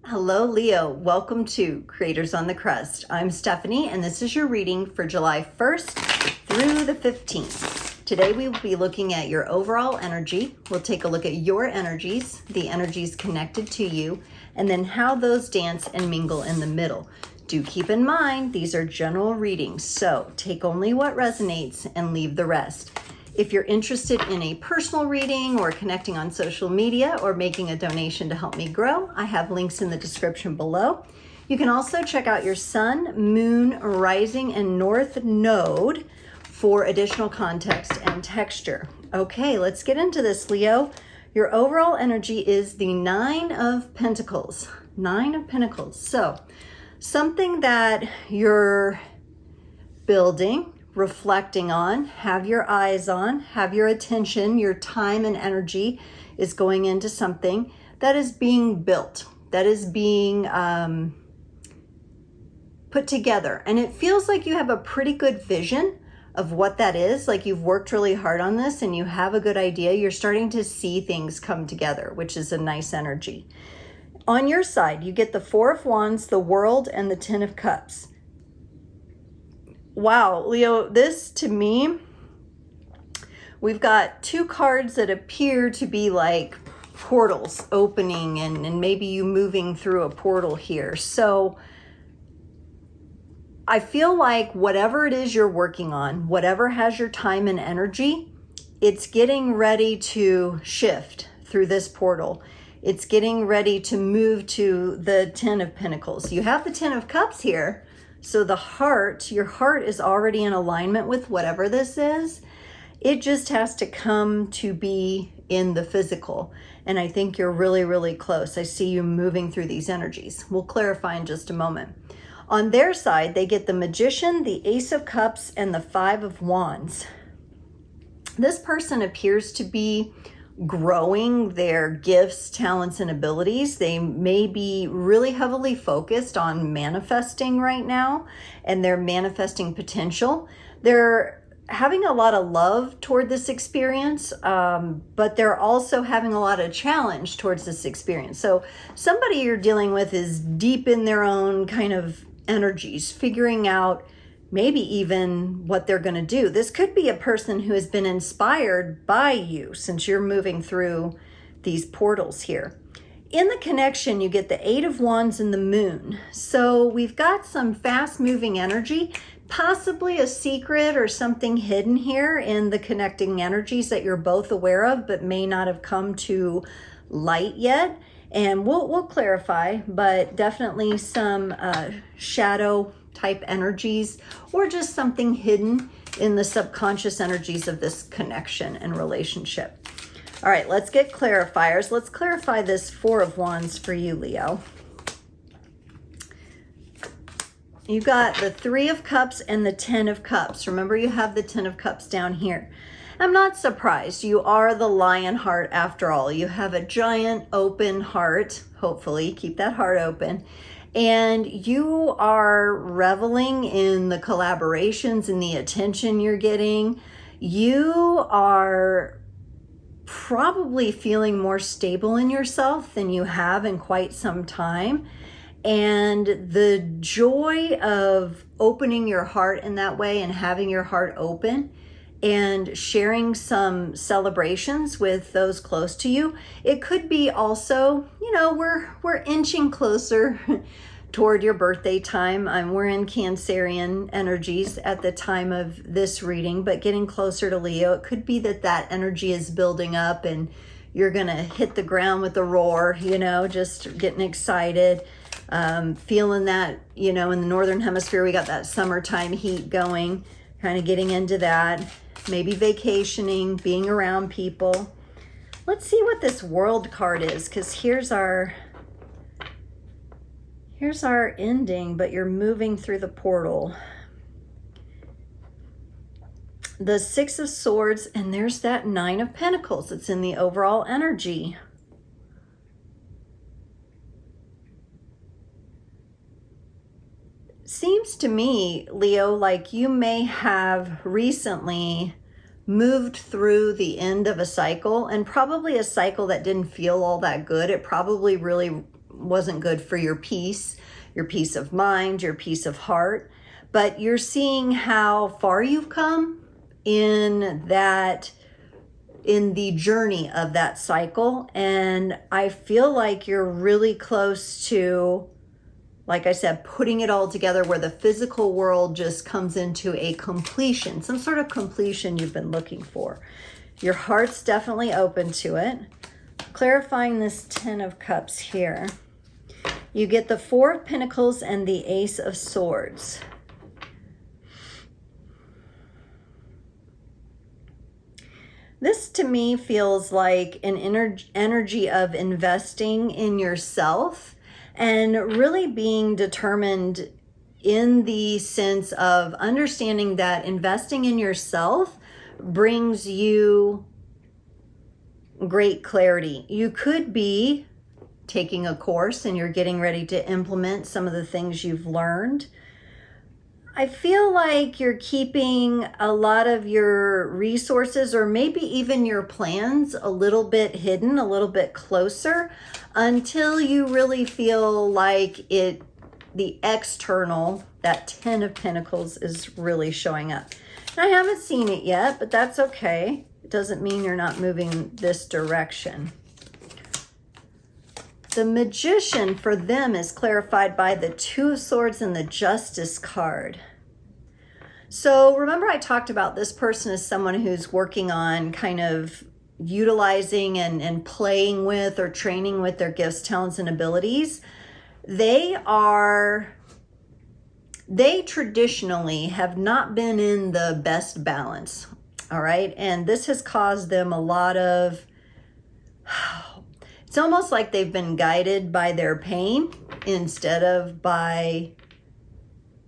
Hello, Leo. Welcome to Creators on the Crest. I'm Stephanie, and this is your reading for July 1st through the 15th. Today, we will be looking at your overall energy. We'll take a look at your energies, the energies connected to you, and then how those dance and mingle in the middle. Do keep in mind, these are general readings, so take only what resonates and leave the rest. If you're interested in a personal reading or connecting on social media or making a donation to help me grow, I have links in the description below. You can also check out your sun, moon, rising, and north node for additional context and texture. Okay, let's get into this, Leo. Your overall energy is the Nine of Pentacles. Nine of Pentacles. So, something that you're building, reflecting on, have your eyes on, have your attention, your time and energy is going into something that is being built, that is being put together. And it feels like you have a pretty good vision of what that is. Like you've worked really hard on this and you have a good idea. You're starting to see things come together, which is a nice energy. On your side, you get the Four of Wands, the World, and the Ten of Cups. Wow, Leo, this to me, we've got two cards that appear to be like portals opening and maybe you moving through a portal here. So I feel like whatever it is you're working on, whatever has your time and energy, it's getting ready to shift through this portal. It's getting ready to move to the Ten of Pentacles. You have the Ten of Cups here. So the heart, your heart is already in alignment with whatever this is. It just has to come to be in the physical. And I think you're really, really close. I see you moving through these energies. We'll clarify in just a moment. On their side, they get the Magician, the Ace of Cups, and the Five of Wands. This person appears to be growing their gifts, talents, and abilities. They may be really heavily focused on manifesting right now, and they're manifesting potential. They're having a lot of love toward this experience, but they're also having a lot of challenge towards this experience. So somebody you're dealing with is deep in their own kind of energies, figuring out maybe even what they're going to do. This could be a person who has been inspired by you since you're moving through these portals here. In the connection, you get the Eight of Wands and the Moon. So we've got some fast moving energy, possibly a secret or something hidden here in the connecting energies that you're both aware of, but may not have come to light yet. And we'll clarify, but definitely some shadow type energies or just something hidden in the subconscious energies of this connection and relationship. All right, let's get clarifiers. Let's clarify this Four of Wands for you, Leo. You got the Three of Cups and the Ten of Cups. Remember, you have the Ten of Cups down here. I'm not surprised. You are the lion heart after all. You have a giant open heart. Hopefully, keep that heart open. And you are reveling in the collaborations and the attention you're getting. You are probably feeling more stable in yourself than you have in quite some time. And the joy of opening your heart in that way and having your heart open and sharing some celebrations with those close to you. It could be also, you know, we're inching closer toward your birthday time. We're in Cancerian energies at the time of this reading, but getting closer to Leo. It could be that that energy is building up and you're going to hit the ground with a roar, you know, just getting excited, feeling that, you know, in the Northern Hemisphere, we got that summertime heat going, kind of getting into that. Maybe vacationing, being around people. Let's see what this World card is, because here's our ending, but you're moving through the portal. The Six of Swords, and there's that Nine of Pentacles. It's in the overall energy. Seems to me, Leo, like you may have recently moved through the end of a cycle, and probably a cycle that didn't feel all that good. It probably really wasn't good for your peace of mind, your peace of heart. But you're seeing how far you've come in the journey of that cycle. And I feel like you're really close to, like I said, putting it all together where the physical world just comes into a completion, some sort of completion you've been looking for. Your heart's definitely open to it. Clarifying this 10 of Cups here. You get the 4 of Pentacles and the Ace of Swords. This to me feels like an energy of investing in yourself and really being determined in the sense of understanding that investing in yourself brings you great clarity. You could be taking a course and you're getting ready to implement some of the things you've learned. I feel like you're keeping a lot of your resources or maybe even your plans a little bit hidden, a little bit closer until you really feel like the external, that 10 of Pentacles is really showing up. And I haven't seen it yet, but that's okay. It doesn't mean you're not moving this direction. The Magician for them is clarified by the 2 of Swords and the Justice card. So remember I talked about this person as someone who's working on kind of utilizing and playing with or training with their gifts, talents, and abilities. They traditionally have not been in the best balance, all right? And this has caused them a lot of, it's almost like they've been guided by their pain instead of by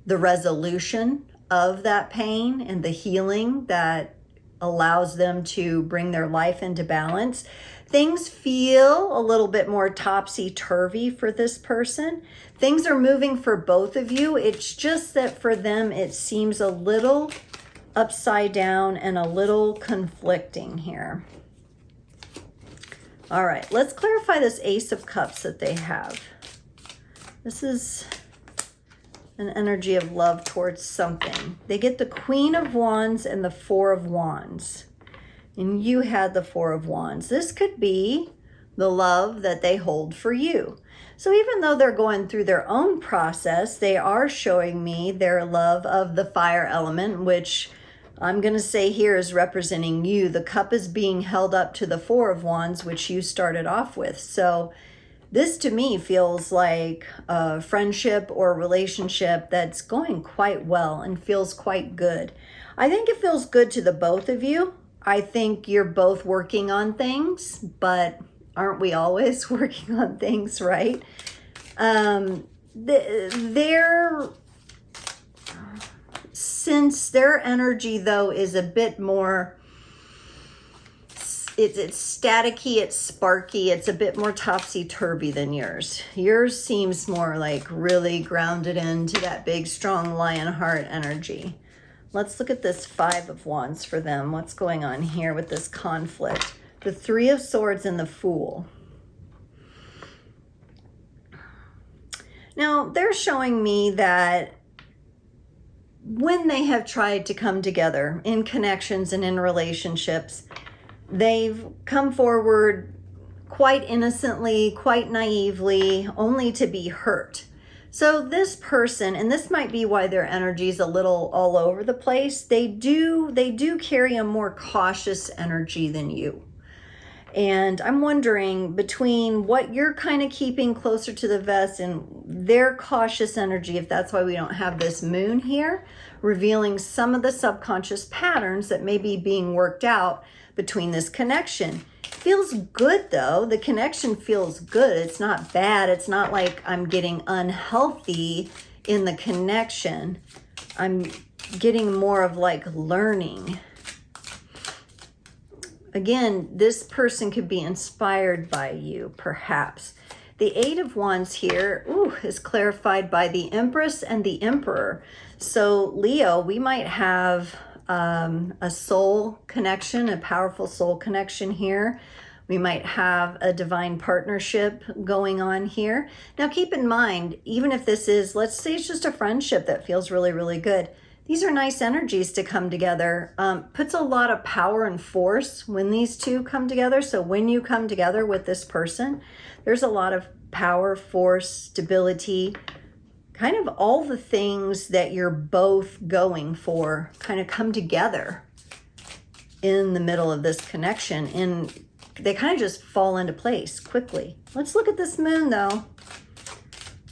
the resolution of that pain and the healing that allows them to bring their life into balance. Things feel a little bit more topsy-turvy for this person. Things are moving for both of you. It's just that for them, it seems a little upside down and a little conflicting here. All right, let's clarify this Ace of Cups that they have. This is an energy of love towards something. They get the Queen of Wands and the 4 of Wands. And you had the 4 of Wands. This could be the love that they hold for you. So even though they're going through their own process, they are showing me their love of the fire element, which I'm going to say here is representing you. The cup is being held up to the 4 of Wands, which you started off with. So this to me feels like a friendship or a relationship that's going quite well and feels quite good. I think it feels good to the both of you. I think you're both working on things, but aren't we always working on things, right? Since their energy though is a bit more, it's staticky, it's sparky, it's a bit more topsy-turvy than yours. Yours seems more like really grounded into that big, strong lion heart energy. Let's look at this 5 of Wands for them. What's going on here with this conflict? The 3 of Swords and the Fool. Now, they're showing me that when they have tried to come together in connections and in relationships, they've come forward quite innocently, quite naively, only to be hurt. So this person, and this might be why their energy is a little all over the place, they do carry a more cautious energy than you. And I'm wondering between what you're kind of keeping closer to the vest and their cautious energy, if that's why we don't have this moon here, revealing some of the subconscious patterns that may be being worked out between this connection. Feels good though. The connection feels good. It's not bad. It's not like I'm getting unhealthy in the connection. I'm getting more of like learning. Again, this person could be inspired by you, perhaps. The 8 of Wands here is clarified by the Empress and the Emperor. So Leo, we might have a soul connection, a powerful soul connection here We might have a divine partnership going on here. Now keep in mind, even if this is, let's say it's just a friendship that feels really, really good, these are nice energies to come together. Puts a lot of power and force when these two come together. So when you come together with this person, there's a lot of power, force, stability, kind of all the things that you're both going for kind of come together in the middle of this connection, and they kind of just fall into place quickly. Let's look at this moon though.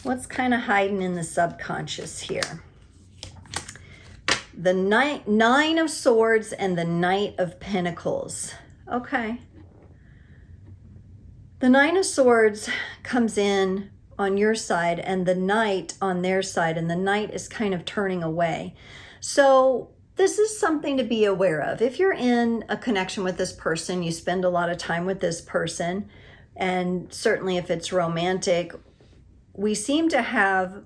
What's kind of hiding in the subconscious here? The Nine of Swords and the Knight of Pentacles. Okay. The Nine of Swords comes in on your side and the Knight on their side, and the Knight is kind of turning away. So this is something to be aware of. If you're in a connection with this person, you spend a lot of time with this person, and certainly if it's romantic, we seem to have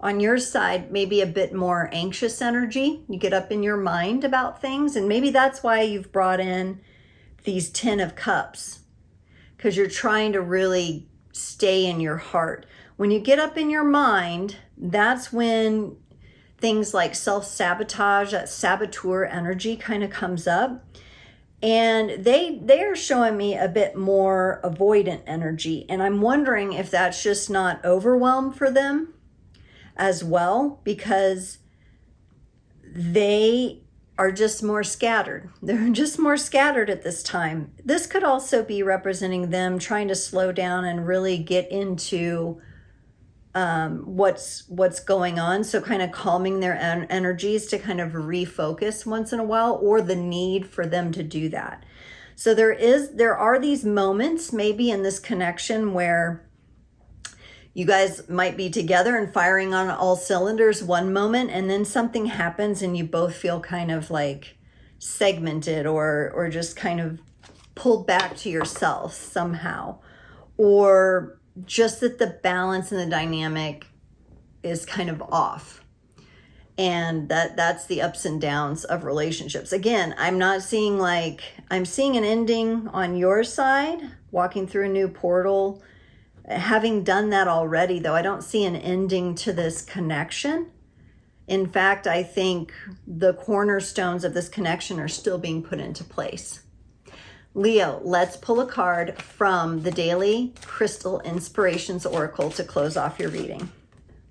on your side maybe a bit more anxious energy. You get up in your mind about things, and maybe that's why you've brought in these 10 of Cups, because you're trying to really stay in your heart. When you get up in your mind, that's when things like self-sabotage, that saboteur energy kind of comes up. And they are showing me a bit more avoidant energy. And I'm wondering if that's just not overwhelm for them as well, because they are just more scattered. They're just more scattered at this time. This could also be representing them trying to slow down and really get into what's going on. So kind of calming their energies to kind of refocus once in a while, or the need for them to do that. So there are these moments maybe in this connection where you guys might be together and firing on all cylinders one moment, and then something happens and you both feel kind of like segmented or just kind of pulled back to yourself somehow, or just that the balance and the dynamic is kind of off. And that's the ups and downs of relationships. Again, I'm not seeing I'm seeing an ending on your side, walking through a new portal. Having done that already, though, I don't see an ending to this connection. In fact, I think the cornerstones of this connection are still being put into place. Leo, let's pull a card from the Daily Crystal Inspirations Oracle to close off your reading.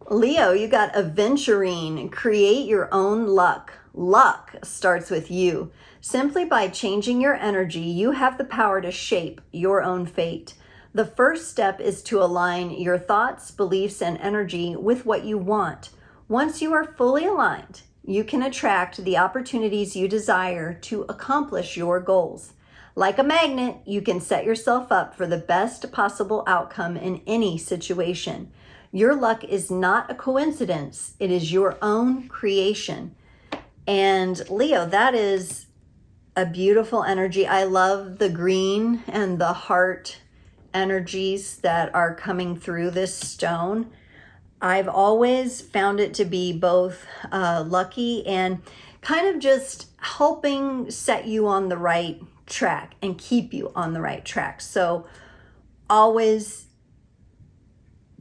Leo, you got Aventurine. Create your own luck. Luck starts with you. Simply by changing your energy, you have the power to shape your own fate. The first step is to align your thoughts, beliefs, and energy with what you want. Once you are fully aligned, you can attract the opportunities you desire to accomplish your goals. Like a magnet, you can set yourself up for the best possible outcome in any situation. Your luck is not a coincidence. It is your own creation. And Leo, that is a beautiful energy. I love the green and the heart energies that are coming through this stone. I've always found it to be both lucky and kind of just helping set you on the right track and keep you on the right track. So always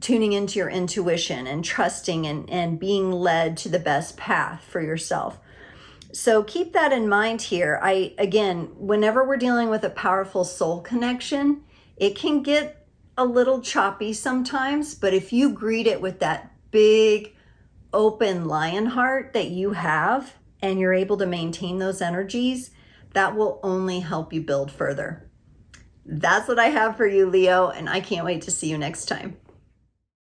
tuning into your intuition and trusting and being led to the best path for yourself. So keep that in mind here. Again, whenever we're dealing with a powerful soul connection, it can get a little choppy sometimes, but if you greet it with that big open lion heart that you have, and you're able to maintain those energies, that will only help you build further. That's what I have for you, Leo, and I can't wait to see you next time.